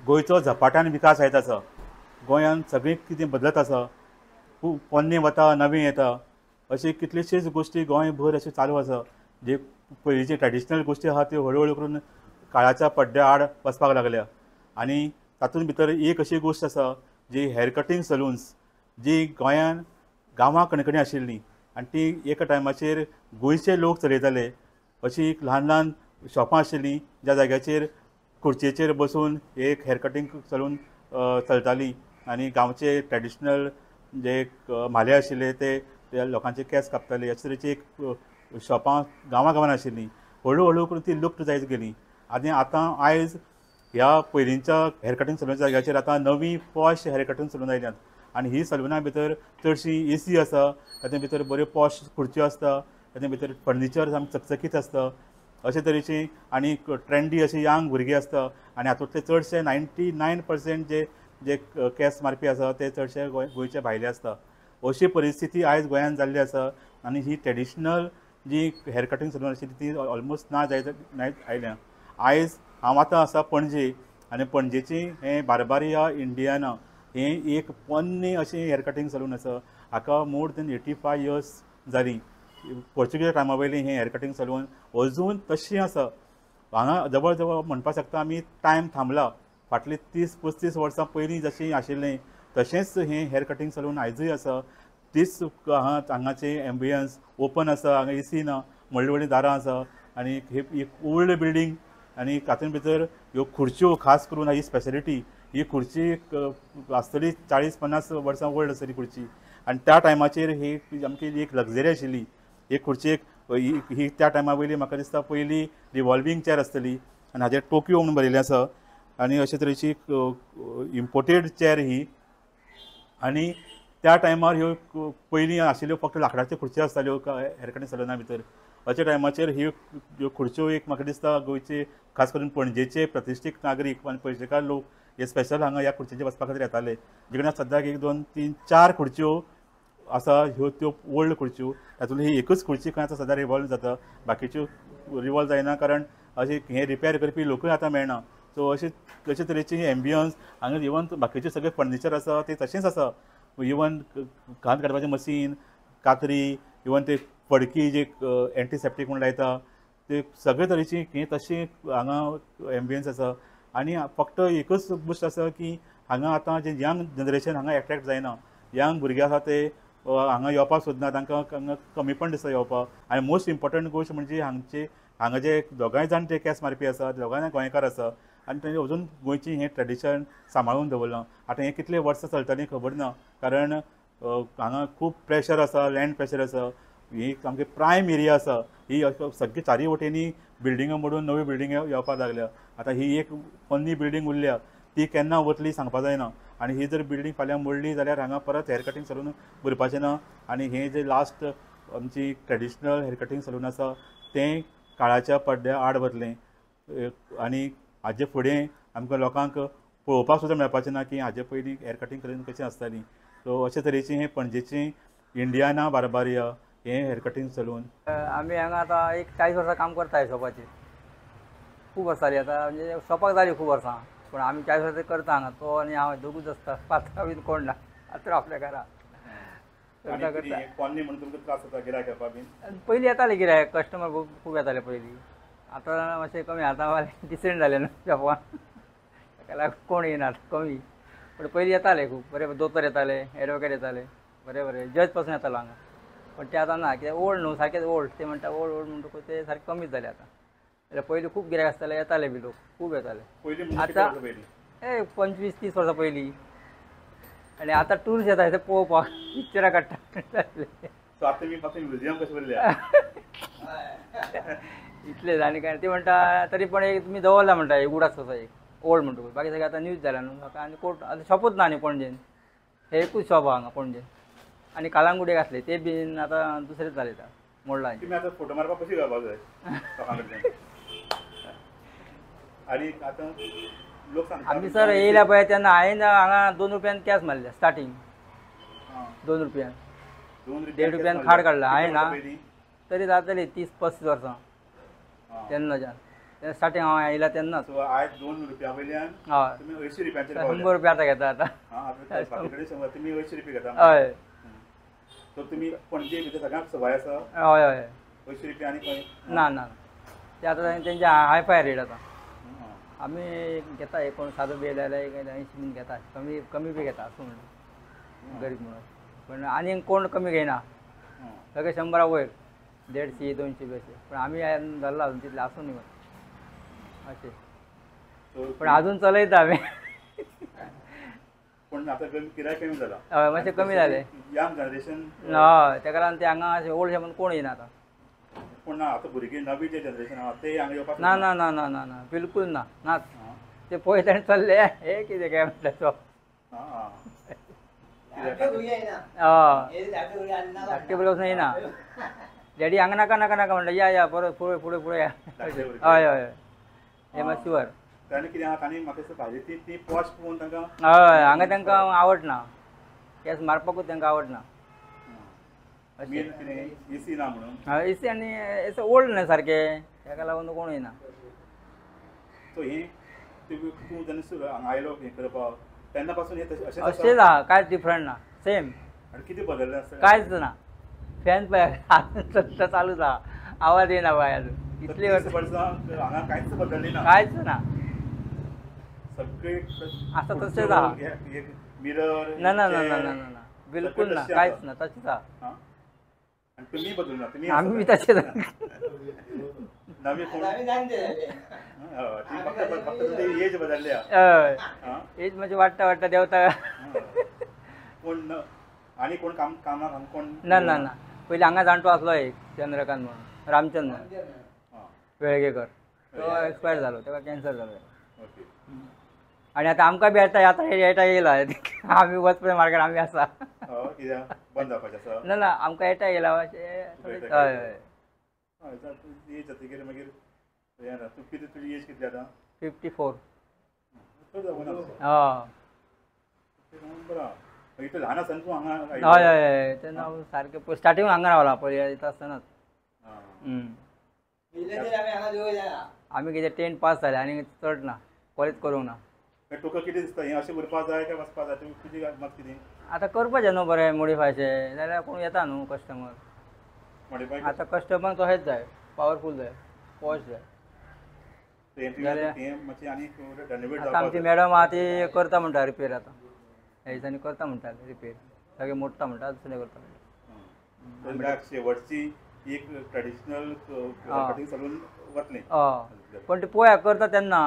गोंयचो झपाट्यान विकास जायत आसा। गोंयांत सगळें कितें बदलत आसा, खूब पोन्नें वता नवीं येता, अशी कितलेशेच गोश्टी गोंयभर अशें चालू आसा, जे पयलींचे ट्रेडिशनल गोश्टी आहा त्यो हळू हळू करून काळाच्या पड्ड्या आड वचपाक लागल्या। आनी तातूंत भितर एक अशी गोश्ट आसा जी हेअर कटींग सलून्स, जी गोंयांत गांवां कणकणी आशिल्लीं आनी ती एका टायमाचेर गोंयचे लोक चलयताले। अशी ल्हान ल्हान शॉपां आशिल्लीं ज्या जाग्याचेर खुर्चेचेर बसून एक हेअर कटींग सलून चलताली आनी गांवचे ट्रेडिशनल जे म्हाले आशिल्ले ते लोकांचे केंस कापताले। अशे तरेची एक शॉपां गांवां गांवांत आशिल्लीं। हळू हळू करून ती लुप्त जायत गेली आनी आतां आयज ह्या पयलींच्या हेअर कटींग सलूनाच्या जाग्याचेर आतां नवीं पॉश हेअर कटींग सलून आयल्यात आनी ही सलूनां भितर चडशीं एसी आसा, तातूंत भितर बऱ्यो पॉश खुर्च्यो आसता, तातूंत भितर फर्निचर सामकें चकचकीत आसता अशे तरेची आनी ट्रेंडी अशी यांग भुरगीं आसता आनी हातूंतले चडशे 99% जे जे केंस मारपी आसा ते चडशे गोंयचे भायले आसता। अशी परिस्थिती आयज गोंयांत जाल्ली आसा आनी ही ट्रेडिशनल जी हेअर कटींग सलून आशिल्ली ती ऑलमोस्ट ना जायत आयल्या। आयज हांव आतां आसा पणजे आनी पणजेची हें बार्बारिया इंडियाना हें एक पोन्नें अशें हेअर कटींग सलून आसा। हाका मोर देन 85 इयर्स जालीं। पोर्चुगीज टायमा वयलीं हें हेअर कटींग सलून अजून तशें आसा। हांगा जवळ जवळ म्हणपाक शकता आमी टायम थांबला। फाटलीं 30-35 वर्सां पयलीं जशें आशिल्लें तशेंच हें हेअर कटींग सलून आयजूय आसा। तीच हांगाचें एम्बियन्स ओपन आसा, हांगा एसी ना, व्हडलीं व्हडलीं दारां आसा आनी एक ओल्ड बिल्डींग आनी तातूंत भितर ह्यो खुर्च्यो खास करून ही स्पेशलिटी। ही खुर्ची आसतली 40-50 वर्सां ओल्ड आसतली खुर्ची आनी त्या टायमाचेर ही सामकी एक लग्जरी आशिल्ली। एक खुर्चेक ही त्या टायमा वयली म्हाका दिसता पयली रिवॉल्विंग चॅर आसतली आनी हाजेर टोक्यो म्हणून बरयल्लें आसा आनी अशे तरेची इम्पोर्टेड चॅर ही। आनी त्या टायमार ह्यो पयलीं आशिल्ल्यो फक्त लांकडाच्यो खुर्च्यो आसताल्यो हेअर कटींग सलूना भितर। अशा टायमाचेर ह्यो खुर्च्यो एक म्हाका दिसता गोंयचे खास करून पणजेचे प्रतिश्ठीत नागरीक आनी पयशेकार लोक हे स्पेशल हांगा ह्या खुर्चेचेर वचपा खातीर येताले। जे कडल्यान सद्याक 1-2-3-4 खुर्च्यो आसा ह्यो त्यो ओल्ड खुर्च्यो। तातूंतली ही एकूच खुर्ची खंय आतां सद्या रिवॉल्व जाता, बाकीच्यो रिवॉल्व जायना कारण अशें हें रिपेर करपी लोकूय आतां मेळना। सो अशे तरेची एम्बियन्स हांगा इवन बाकीचें सगळें फर्निचर आसा तें तशेंच आसा। इवन घाण काडपाचें मशीन, कात्री, इवन ते फडकी जे एंटीसेप्टीक म्हूण लायता ते सगळे तरेची हें तशें हांगा एम्बियन्स आसा। आनी फक्त एकूच गोश्ट आसा की हांगा आतां जे यंग जनरेशन हांगा एट्रॅक्ट जायना। यंग भुरगे आसा ते हांगा येवपाक सोदना, तांकां हांगा कमीपण दिसता येवपाक। आनी मोस्ट इम्पॉर्टंट गोश्ट म्हणजे हांगा जे दोगांय जाण ते केंस मारपी आसा दोगांय गोंयकार आसा आनी तांणी अजून गोंयची हें ट्रेडिशन सांबाळून दवरलां। आतां हें कितले वर्सां चलतलीं खबर ना कारण हांगा खूब प्रेशर आसा, लँड प्रेशर आसा। ही सामकी प्रायम एरिया आसा। ही सगळी चारी वटेनी बिल्डिंगो मोडून नवी बिल्डिंग येवपाक लागल्या। आतां ही एक पोन्नी बिल्डींग उरल्या ती केन्ना वतली सांगपा जायना आनी ही जर बिल्डींग फाल्यां मोडली जाल्यार हांगा परत हेअर कटींग सलून भरपाचें ना। आनी हें जें लास्ट आमची ट्रेडिशनल हेअर कटींग सलून आसा तें काळाच्या पड्ड्या आड वतलें आनी हाजे फुडें आमकां लोकांक पळोवपाक सुद्दां मेळपाचें ना की हाजे पयलीं हेअर कटींग सलून कशीं आसतालीं। सो अशे तरेची हें पणजेचें इंडियाना बार्बारिया हें हेअर कटींग सलून। आमी हांगा आतां एक 40 वर्सां काम करता शॉपाचेर। खूब वर्सां जालीं आतां म्हणजे शॉपाक जालीं खूब वर्सां, पूण आमी 40 वर्सां करता हांगा। तो आनी हांव दोगूच आसता, पात्रांव बीन कोण ना आतां आपल्या घरा करता करता। पोन्नी म्हणून तुमकां त्रास जाता गिरायक येवपा बीन? पयलीं येताले गिरायक, कस्टमर खूब येताले पयलीं। आतां मातशें कमी, आतां डिसेंट जालें न्हू शॉपान, ताका लागून कोण येनात कमी। पूण पयलीं येताले खूब बरे दोतोर येताले, एडवोकेट येताले, बरे जज पासून येतालो हांगा। पण ते आतां ना कित्याक ओल्ड न्हू, सारकेंच ओल्ड ते म्हणटा ओल्ड म्हणटकूच ते सारकें कमीच जालें आतां। जाल्यार पयलीं खूब गिरायक आसताले, येताले बी लोक खूब येताले। आतां 25-30 वर्सां पयलीं आनी आतां टुरिस्ट येता ते पळोवपाक, पिक्चरां काडटा म्युझियम कशें उरल्या इतलें आनी काय ती म्हणटा तरी पण एक तुमी दवरला म्हणटा एक उगडास कसो एक ओल्ड म्हणटकूच। बाकी सगळें आतां न्यूज जाल्या न्हू आनी कोण आतां शॉपूच ना न्ही पणजेन, हे एकूच शॉप आहा हांगा पणजेन। आनी कालांगुडी घातले ते बीन आतां दुसरेच जाले मोडला। फोटो मारपाक कशी घालपाक जाय लोकां कडच्यान? आनी आतां लोक सांगता आमी सर येयल्या पळय तेन्ना हांवें हांगा 2 रुपयान केंस मारल्या स्टार्टींग, 2 रुपयान, 1.5 रुपयान खाड काडला हांवें ना। तरी जातली 30-35 वर्सां तेन्नाच्यान। स्टार्टींग हांव आयला तेन्नाच. सो आयज 2 रुपया वयल्यान हय तुमी 80 रुपयांचेर 100 रुपया आतां घेता आतां. हां आतां बाकी कडेन 100 तुमी 80 रुपया घेता. हय सो तुमी पणजे भितर सगळ्यांक सवाय आसा हय हय 80 रुपया आनी खंय ना ना ते आतां तेंचे हायफाय रेट आतां. हां. आमी घेता एक कोण सादो बी जाल्यार एक 80 बीन घेता, कमी कमी बी घेता असं म्हणून गरीब म्हणून. पण आनी कोण कमी घेयना, हां. सगळे 100 वयर 150 200 बी अशें. पण आमी धरला अजून तितले आसूं न्ही अशें. सो पण अजून चलयता आमी. पण आतां किराय कमी जाला. हय मातशें कमी जालें. यंग जनरेशन हय तेका लागून ते हांगा अशें ओल्ड म्हणून कोण येना आतां. पूण ना आतां भुरगीं नवी जे जनरेशन आहा ते हांगा येवपाक ना ना ना ना ना ना बिलकूल ना नाच. हां. ते पळयता आनी चल्ले हे कितें काय म्हणटा तो. हां. हय धाकटे भुरगे वचून येना. डॅडी हांगा नाका नाका नाका म्हणटा या या परत फुडें फुडें फुडें या. हय हय हे मात शुअर. ताणी कितें आहा ताणी म्हाका दिसता भाजी ती पॉश पळोवन तांकां हय हांगा तांकां आवडना, केंस मारपाकूच तांकां आवडना. मेन कितें एसी ना म्हणून. हय एसी आनी एसी ओल्ड न्ही सारकें ताका लागून कोण येना. सो ही तूं जेन्ना हांगा आयलो हें करपाक तेन्ना पासून हें अशें अशेंच आहा कांयच डिफरंट ना सेम आनी कितें बदललें आसता कांयच ना. फॅन पळय चालूच आहा आवाज येना बाय अजून इतली वर्सां हांगा कांयच बदललें ना कांयच ना सगळे आसा तशेंच आहा. मिरर ना ना ना ना ना ना बिलकुल ना कांयच ना तशेंच आहा. आनी तुमी बदलना तुमी आमी बी तशेंच नवी कोण फक्त एज बदलली हय आहा. एज म्हणजे वाडटा वाडटा देंवता. कोण आनी कोण कामाक हांगा कोण ना ना ना पयलीं हांगा जाणटो आसलो एक चंद्रकांत म्हणून रामचंद्र म्हणून हां. वेळगेकर तो एक्सपायर जालो ताका कॅन्सर जालो. ओके. आनी आतां आमकां बी आतां येता येयला आमी वचपा मार्केट आमी आसा. कित्याक बंद जावपाचें आसा. ना ना आमकां येता येयला अशें हय हय एज जातकीर मागीर हें ना तूं कितें तुजी एज कितली आतां 54. चड जावना हय बरो मागीर तूं ल्हान आसतना तूं हांगा हय हय तेन्ना हांव सारकें स्टार्टींग हांगा रावला पयलीं येता आसतनाच. आमी कितें 10th पास जाले आनी चड ना कॉलेज करूंक ना. तुका कितें दिसता हें अशें उरपाक जाय काय वचपाक जाय तुजी मत कितें आतां करपाचें न्हू बरें मोडिफायचें जाल्यार कोण येता न्हू कस्टमर. मॉडिफाय आतां कस्टमर तशेंच जाय पावरफूल जाय पॉश जाय. हें मातशें आनी रेनोवेट आतां आमची मॅडम आहा ती करता म्हणटा रिपेर आतां ह्या दिसांनी करता म्हणटा रिपेर सगळें मोडटा म्हणटा दुसरें करता म्हणटा. शेवटची एक ट्रेडिशनल कटींग सलून वतलें. हय पण ती पळोवया करता तेन्ना